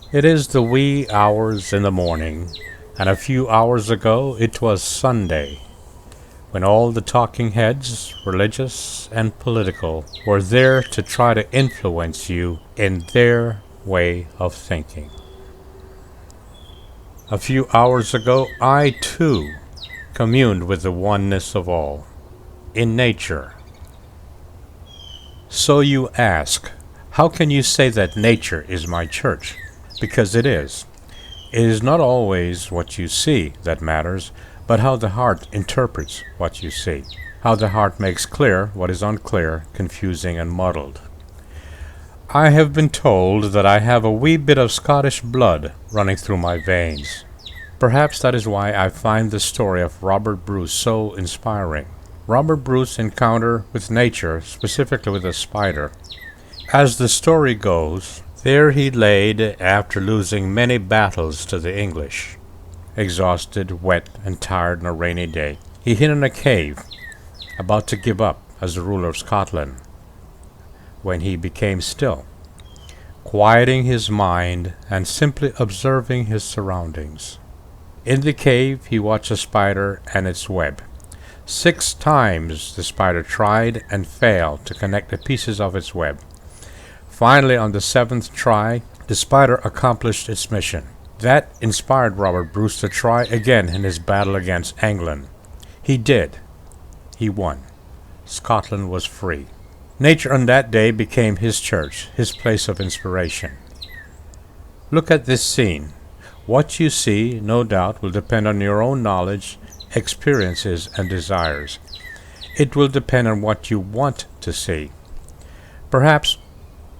It is the wee hours in the morning, and a few hours ago it was Sunday, when all the talking heads, religious and political, were there to try to influence you in their way of thinking. A few hours ago I too communed with the oneness of all, in nature. So you ask, how can you say that nature is my church? Because it is. It is not always what you see that matters, but how the heart interprets what you see, how the heart makes clear what is unclear, confusing, and muddled. I have been told that I have a wee bit of Scottish blood running through my veins. Perhaps that is why I find the story of Robert Bruce so inspiring. Robert Bruce's encounter with nature, specifically with a spider. As the story goes, there he laid after losing many battles to the English. Exhausted, wet, and tired on a rainy day, he hid in a cave, about to give up as the ruler of Scotland, when he became still, quieting his mind and simply observing his surroundings. In the cave he watched a spider and its web. 6 times the spider tried and failed to connect the pieces of its web. Finally, on the 7th try, the spider accomplished its mission. That inspired Robert Bruce to try again in his battle against England. He did. He won. Scotland was free. Nature on that day became his church, his place of inspiration. Look at this scene. What you see, no doubt, will depend on your own knowledge, experiences, and desires. It will depend on what you want to see. Perhaps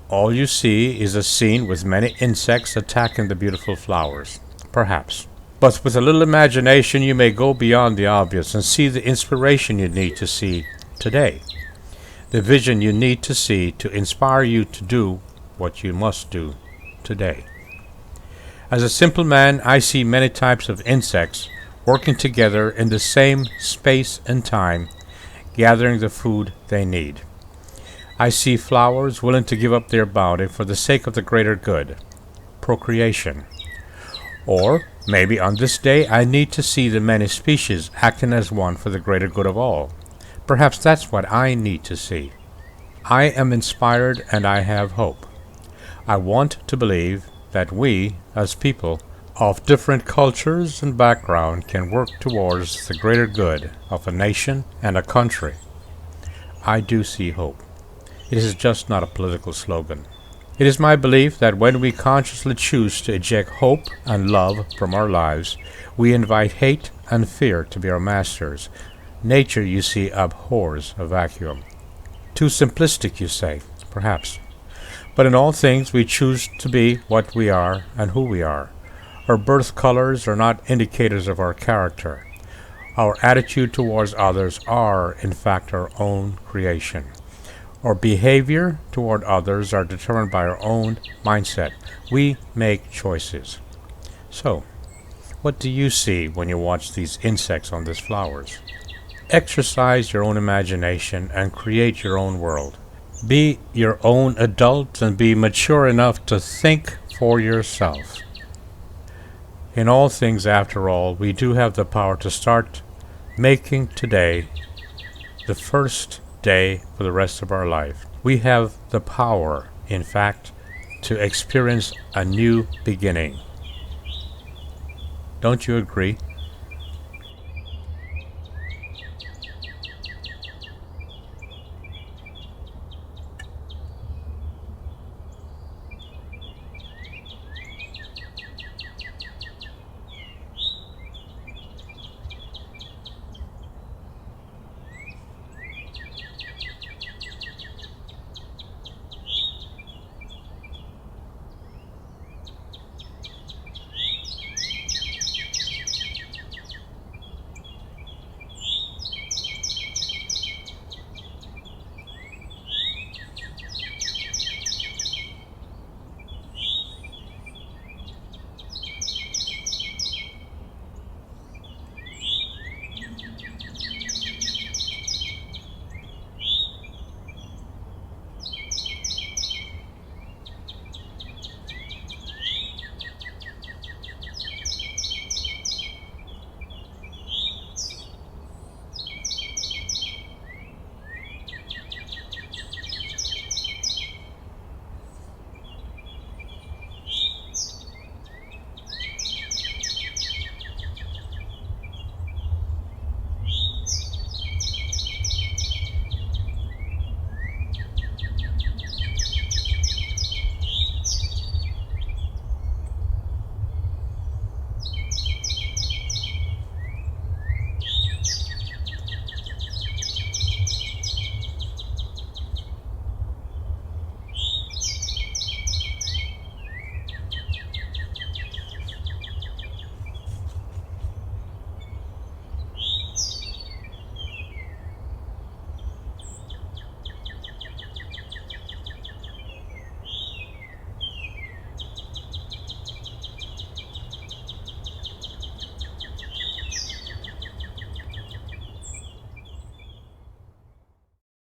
all you see is a scene with many insects attacking the beautiful flowers. Perhaps. But with a little imagination you may go beyond the obvious and see the inspiration you need to see today. The vision you need to see to inspire you to do what you must do today. As a simple man, I see many types of insects working together in the same space and time, gathering the food they need. I see flowers willing to give up their bounty for the sake of the greater good, procreation. Or maybe on this day I need to see the many species acting as one for the greater good of all. Perhaps that's what I need to see. I am inspired and I have hope. I want to believe that we, as people of different cultures and background, can work towards the greater good of a nation and a country. I do see hope. It is just not a political slogan. It is my belief that when we consciously choose to eject hope and love from our lives, we invite hate and fear to be our masters. Nature, you see, abhors a vacuum. Too simplistic, you say, perhaps. But in all things we choose to be what we are and who we are. Our birth colors are not indicators of our character. Our attitude towards others are, in fact, our own creation. Our behavior toward others are determined by our own mindset. We make choices. So, what do you see when you watch these insects on these flowers? Exercise your own imagination and create your own world. Be your own adult and be mature enough to think for yourself. In all things, after all, we do have the power to start making today the first day for the rest of our life. We have the power, in fact, to experience a new beginning. Don't you agree?